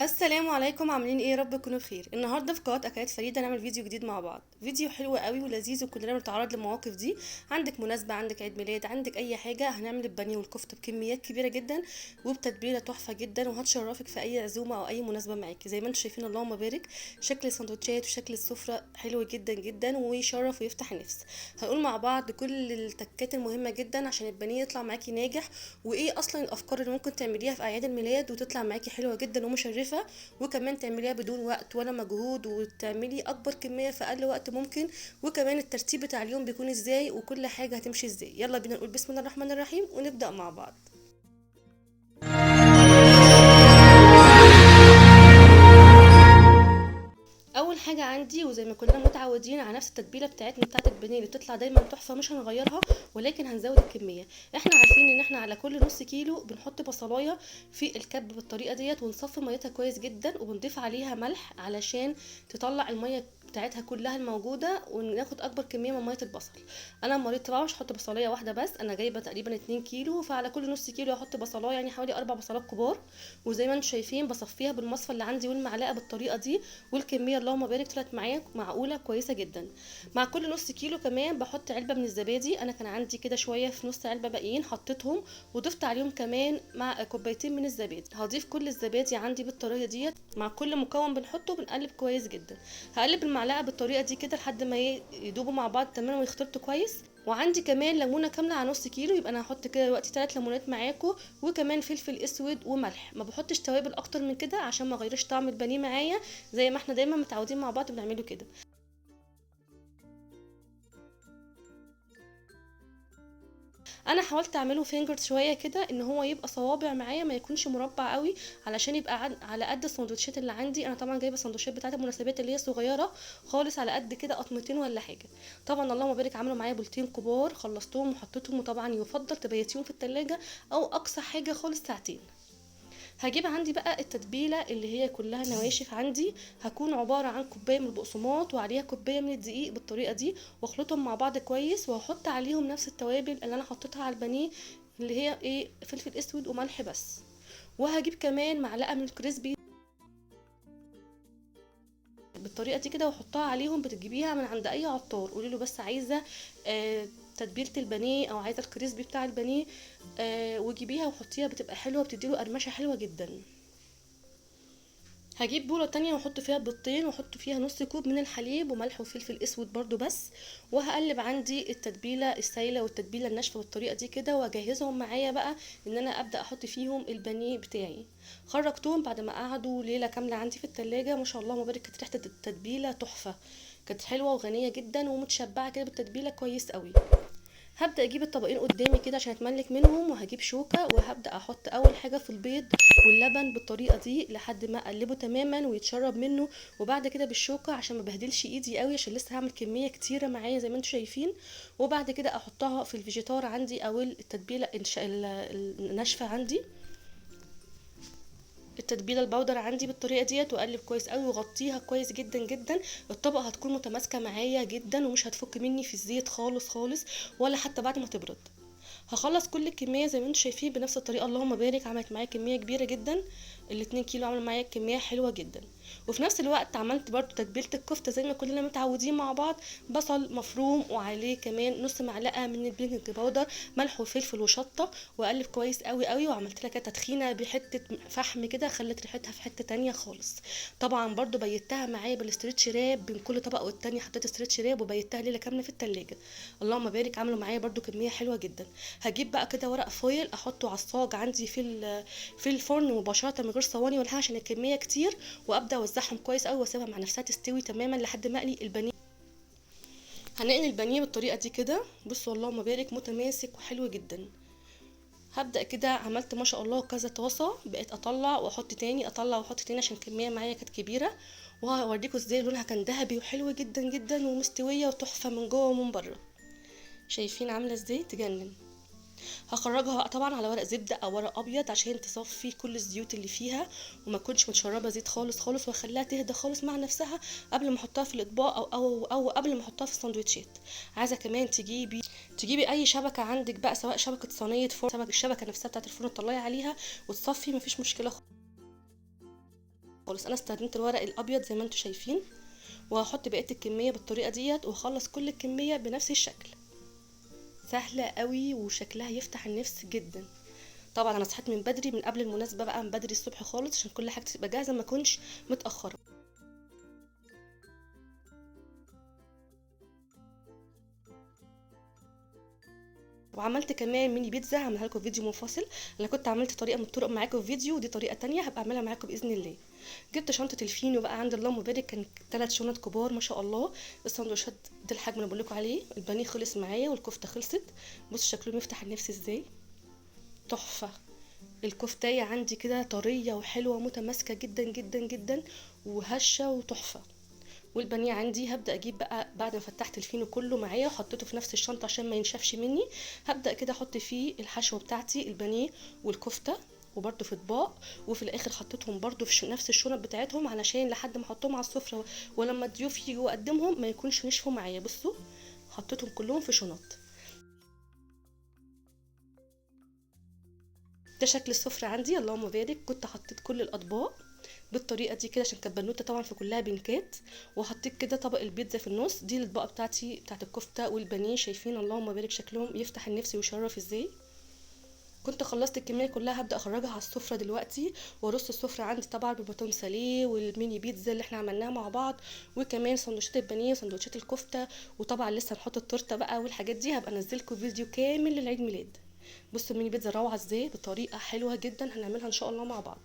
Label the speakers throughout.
Speaker 1: السلام عليكم، عاملين ايه؟ رب تكونوا بخير. النهارده في قناه اكلات فريده نعمل فيديو جديد مع بعض، فيديو حلو قوي ولذيذ وكلنا بنتعرض للمواقف دي. عندك مناسبه، عندك عيد ميلاد، عندك اي حاجه، هنعمل البانيه والكفته بكميات كبيره جدا وبتتبيله تحفه جدا، وهتشرفك في اي عزومه او اي مناسبه معاكي. زي ما انتم شايفين اللهم بارك، شكل السندوتشات وشكل السفره حلو جدا جدا ويشرف ويفتح النفس. هنقول مع بعض كل التكات المهمه جدا عشان البانيه يطلع معاكي ناجح، وايه اصلا الافكار اللي ممكن تعمليها في اعياد الميلاد وتطلع معاكي حلوه جدا ومشرفه، وكمان تعمليها بدون وقت ولا مجهود، وتعملي اكبر كمية في اقل وقت ممكن. وكمان الترتيب بتاع اليوم بيكون ازاي وكل حاجة هتمشي ازاي. يلا بينا نقول بسم الله الرحمن الرحيم ونبدأ مع بعض. اول حاجه عندي، وزي ما كلنا متعودين على نفس التتبيله بتاعتنا بتاعه البانيه اللي بتطلع دايما تحفه، مش هنغيرها ولكن هنزود الكميه. احنا عارفين ان احنا على كل نص كيلو بنحط بصلايه في الكب بالطريقه ديت، ونصفي ميتها كويس جدا، وبنضيف عليها ملح علشان تطلع الميه بتاعتها كلها الموجوده، وناخد اكبر كميه من ميه البصل. انا مريت طبعا مش هحط بصلايه واحده بس، انا جايبه تقريبا 2 كيلو، فعلى كل نص كيلو هحط بصلايه، يعني حوالي 4 بصلات كبار. وزي ما انتم شايفين بصفيها بالمصفى اللي عندي والمعلقه بالطريقه دي، والكميه اللهم بارك طلعت معايا معقوله كويسه جدا. مع كل نص كيلو كمان بحط علبه من الزبادي، انا كان عندي كده شويه في نص علبه باقيين حطيتهم، وضفت عليهم كمان مع كوبايتين من الزبادي. هضيف كل الزبادي عندي بالطريقه ديت، مع كل مكون بنحطه بنقلب كويس جدا. هقلب المعلقه بالطريقه دي كده لحد ما يدوبوا مع بعض تماما ويختلطوا كويس. وعندي كمان ليمونه كامله على نص كيلو، يبقى انا هحط كده دلوقتي 3 ليمونات معاكم، وكمان فلفل اسود وملح. ما بحطش توابل اكتر من كده عشان ما اغيرش طعم البانيه معايا، زي ما احنا دايما متعودين مع بعض بنعمله كده. انا حاولت اعمله فينجر شويه كده، ان هو يبقى صوابع معايا، ما يكونش مربع قوي، علشان يبقى على قد السندوتشات اللي عندي. انا طبعا جايبه السندوتشات بتاعه المناسبات اللي هي صغيره خالص، على قد كده قطمتين ولا حاجه. طبعا اللهم بارك عملوا معايا بولتين كبار، خلصتهم وحطيتهم، وطبعا يفضل تبيتيهم في التلاجة او اقصى حاجه خالص ساعتين. هجيب عندي بقى التتبيله اللي هي كلها نواشف عندي، هكون عباره عن كوبايه من البقسماط وعليها كوبايه من الدقيق بالطريقه دي، واخلطهم مع بعض كويس، وهحط عليهم نفس التوابل اللي انا حطيتها على البانيه، اللي هي ايه، فلفل اسود وملح بس. وهجيب كمان معلقه من الكريسبي بالطريقه دي كده واحطها عليهم. بتجيبيها من عند اي عطار، قولي له بس عايزه تتبيله البانيه او عايزه الكريسبي بتاع البانيه، وجيبيها وحطيها، بتبقى حلوه، بتديله قرمشه حلوه جدا. هجيب بولة تانية واحط فيها بيضتين، واحط فيها نص كوب من الحليب وملح وفلفل اسود برضو بس. وهقلب عندي التتبيلة السايلة والتتبيلة الناشفة بالطريقة دي كده، واجهزهم معايا بقى ان انا ابدأ احط فيهم البانيه بتاعي. خرجتهم بعد ما قعدوا ليلة كاملة عندي في التلاجة، ما شاء الله مبارك، كانت ريحة التتبيلة تحفة، كانت حلوة وغنية جدا ومتشبعة كده بالتتبيلة كويس قوي. هبدأ اجيب الطبقين قدامي كده عشان اتملك منهم، وهجيب شوكة وهبدأ احط اول حاجة في البيض واللبن بالطريقة دي لحد ما اقلبه تماما ويتشرب منه. وبعد كده بالشوكة عشان ما بهدلش ايدي قوي، عشان لسه هعمل كمية كتيرة معايا زي ما انتم شايفين. وبعد كده احطها في الفيجيتار عندي او التتبيلة الناشفة عندي، التتبيله البودر عندي بالطريقه ديت، واقلب كويس قوي واغطيها كويس جدا جدا. الطبقه هتكون متماسكه معايا جدا ومش هتفك مني في الزيت خالص خالص، ولا حتى بعد ما تبرد. هخلص كل الكميه زي ما انتم شايفين بنفس الطريقه، اللهم بارك عملت معايا كميه كبيره جدا. الاتنين كيلو عملوا معايا كميه حلوه جدا. وفي نفس الوقت عملت برضو تتبيله الكفته زي ما كلنا متعودين مع بعض، بصل مفروم وعليه كمان نص معلقه من البيكنج باودر، ملح وفلفل وشطه، واقلب كويس قوي قوي. وعملت لها كده تدخينه بحته فحم كده، خلت ريحتها في حته تانية خالص. طبعا برضو بيتها معايا بالاسترتش راب، بين كل طبق والتاني حطيت استرتش راب وبيتها ليله كامله في التلاجة. اللهم بارك عملوا معايا برضو كميه حلوه جدا. هجيب بقى كده ورق فويل احطه على الصاج عندي في الفرن مباشره من غير صواني ولا حاجه، عشان الكميه كتير، وابدا اوزعهم كويس قوي واسيبها مع نفسها تستوي تماما لحد ما اقلي البانيه. هنقل البانيه بالطريقه دي كده، بصوا اللهم بارك متماسك وحلو جدا. هبدا كده، عملت ما شاء الله كذا طاسه، بقيت اطلع واحط تاني، اطلع واحط تاني، عشان الكميه معايا كانت كبيره. وهوريكم ازاي لونها كان ذهبي وحلو جدا جدا ومستويه وتحفه من جوه ومن بره. شايفين عامله ازاي؟ تجنن. هخرجها بقى طبعا على ورق زبده او ورق ابيض عشان تصفي كل الزيوت اللي فيها، وما تكونش متشربه زيت خالص خالص، واخليها تهدى خالص مع نفسها قبل ما احطها في الاطباق او قبل ما احطها في السندوتشات. عايزه كمان تجيبي اي شبكه عندك بقى، سواء شبكه صينيه فرن، الشبكه نفسها بتاعه الفرن تطلعي عليها وتصفي، مفيش مشكله. خالص. انا استخدمت الورق الابيض زي ما انتم شايفين، وهحط بقيه الكميه بالطريقه ديت واخلص كل الكميه بنفس الشكل. سهله قوي وشكلها يفتح النفس جدا. طبعا انا صحيت من بدري، من قبل المناسبه بقى، من بدري الصبح خالص، عشان كل حاجه تبقى جاهزه ما اكونش متاخره. وعملت كمان ميني بيتزا، هعملها لكم فيديو منفصل. انا كنت عملت طريقه من الطرق معاكم في فيديو، ودي طريقه تانية هبقى اعملها معاكم باذن الله. جبت شنطه الفينو بقى عند الله مبارك، كان 3 شنط كبار ما شاء الله. السندوتشات ده الحجم اللي بقول لكم عليه. البانيه خلص معايا والكفته خلصت. بصوا شكلهم يفتح النفس ازاي، تحفه. الكفتايه عندي كده طريه وحلوه متماسكه جدا جدا جدا وهشه وتحفه. والبانيه عندي هبدا اجيب بقى بعد ما فتحت الفينو كله معايا وحطيته في نفس الشنطه عشان ما ينشفش مني. هبدا كده احط فيه الحشوه بتاعتي، البانيه والكفته، وبرده في اطباق. وفي الاخر حطيتهم برده في نفس الشنط بتاعتهم علشان لحد ما احطهم على السفره ولما الضيوف يجوا اقدمهم ما يكونش نشفوا معايا. بصوا حطيتهم كلهم في شنط. ده شكل السفرة عندي اللهم بارك. كنت حطيت كل الاطباق بالطريقه دي كده عشان كانت بنوته طبعا في كلها بنكات. وحطيت كده طبق البيتزا في النص. دي الاطباق بتاعتي بتاعت الكفته والبانيه، شايفين اللهم بارك شكلهم يفتح النفس ويشرف ازاي. كنت خلصت الكميه كلها، هبدا اخرجها على السفره دلوقتي وارص السفره عندي طبعا بالباتون ساليه والميني بيتزا اللي احنا عملناها مع بعض، وكمان سندوتشات البانيه وسندوتشات الكفته. وطبعا لسه هنحط التورته بقى والحاجات دي، هبقى انزلكم فيديو كامل للعيد ميلاد. بصوا الميني بيتزا روعه ازاي بطريقه حلوه جدا، هنعملها ان شاء الله مع بعض.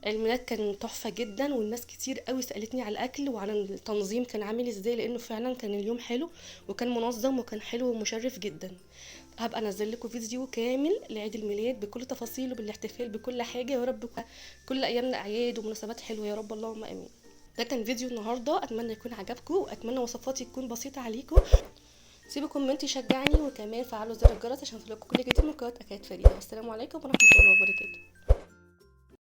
Speaker 1: الميلاد كان تحفه جدا، والناس كتير قوي سالتني على الاكل وعلى التنظيم كان عامل ازاي، لانه فعلا كان اليوم حلو وكان منظم وكان حلو ومشرف جدا. هبقى انزل لكم فيديو كامل لعيد الميلاد بكل تفاصيله بالاحتفال بكل حاجه. يا رب كل ايامنا اعياد ومناسبات حلوه يا رب، اللهم امين. ده كان فيديو النهارده، اتمنى يكون عجبكم واتمنى وصفاتي تكون بسيطه عليكم. سيبوا كومنت يشجعني، وكمان فعلوا زر الجرس عشان توصلكم كل جديد من قناه اكلات فريده. والسلام عليكم ورحمه الله وبركاته.